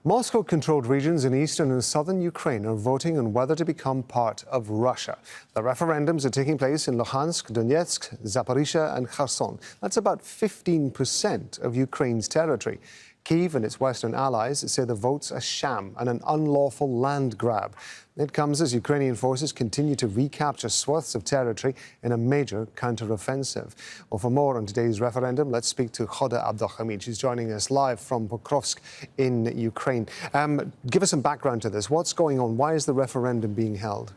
Moscow-controlled regions in eastern and southern Ukraine are voting on whether to become part of Russia. The referendums are taking place in Luhansk, Donetsk, Zaporizhia and Kherson. That's about 15% of Ukraine's territory. Kyiv and its Western allies say the vote's a sham and an unlawful land grab. It comes as Ukrainian forces continue to recapture swaths of territory in a major counter-offensive. Well, for more on today's referendum, let's speak to Hoda Abdel-Hamid. She's joining us live from Pokrovsk in Ukraine. Give us some background to this. What's going on? Why is the referendum being held?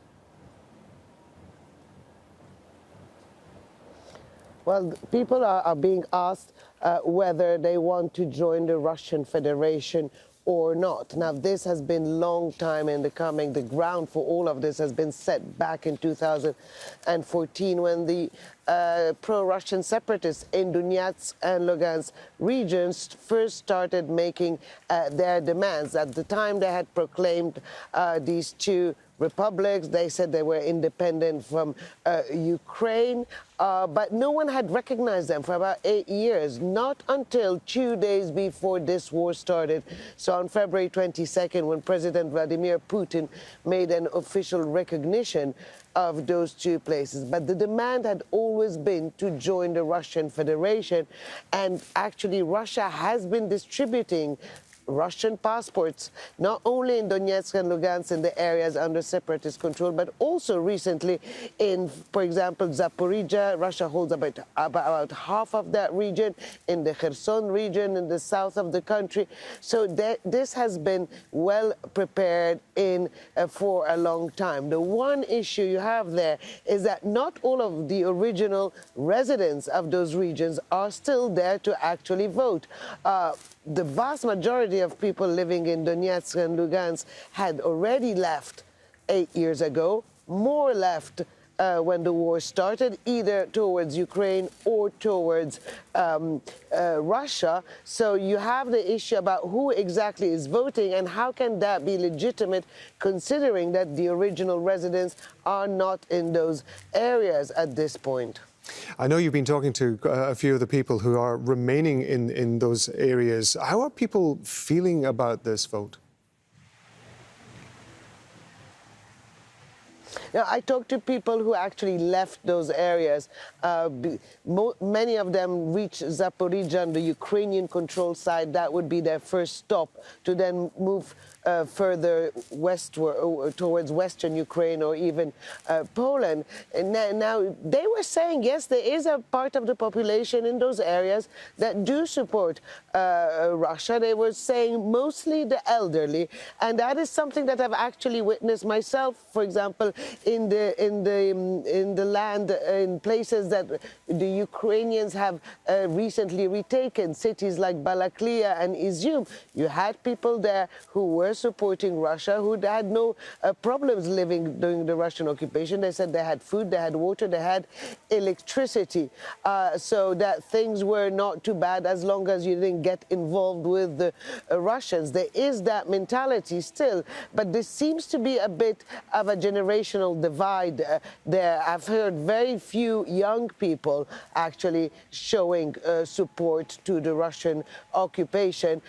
Well, people are being asked whether they want to join the Russian Federation or not. Now, this has been a long time in the coming. The ground for all of this has been set back in 2014 when the pro-Russian separatists in Donetsk and Lugansk regions first started making their demands. At the time, they had proclaimed these two republics. They said they were independent from Ukraine, but no one had recognized them for about 8 years, not until 2 days before this war started. So on February 22nd, when President Vladimir Putin made an official recognition of those two places. But the demand had always been to join the Russian Federation, and actually Russia has been distributing Russian passports, not only in Donetsk and Lugansk in the areas under separatist control, but also recently in, for example, Zaporizhia. Russia holds about half of that region, in the Kherson region in the south of the country. So this has been well prepared for a long time. The one issue you have there is that not all of the original residents of those regions are still there to actually vote. The vast majority of people living in Donetsk and Lugansk had already left 8 years ago. More left when the war started, either towards Ukraine or towards Russia. So you have the issue about who exactly is voting and how can that be legitimate, considering that the original residents are not in those areas at this point. I know you've been talking to a few of the people who are remaining in those areas. How are people feeling about this vote? Now, I talked to people who actually left those areas. Many of them reached Zaporizhia on the Ukrainian control side. That would be their first stop to then move further westward towards Western Ukraine or even Poland. And now, they were saying, yes, there is a part of the population in those areas that do support Russia. They were saying mostly the elderly, and that is something that I've actually witnessed myself. For example, in the land, in places that the Ukrainians have recently retaken, cities like Balaklia and Izium, you had people there who were supporting Russia, who had no problems living during the Russian occupation. They said they had food, they had water, they had electricity, so that things were not too bad as long as you didn't get involved with the Russians. There is that mentality still, but there seems to be a bit of a generational divide there. I've heard very few young people actually showing support to the Russian occupation.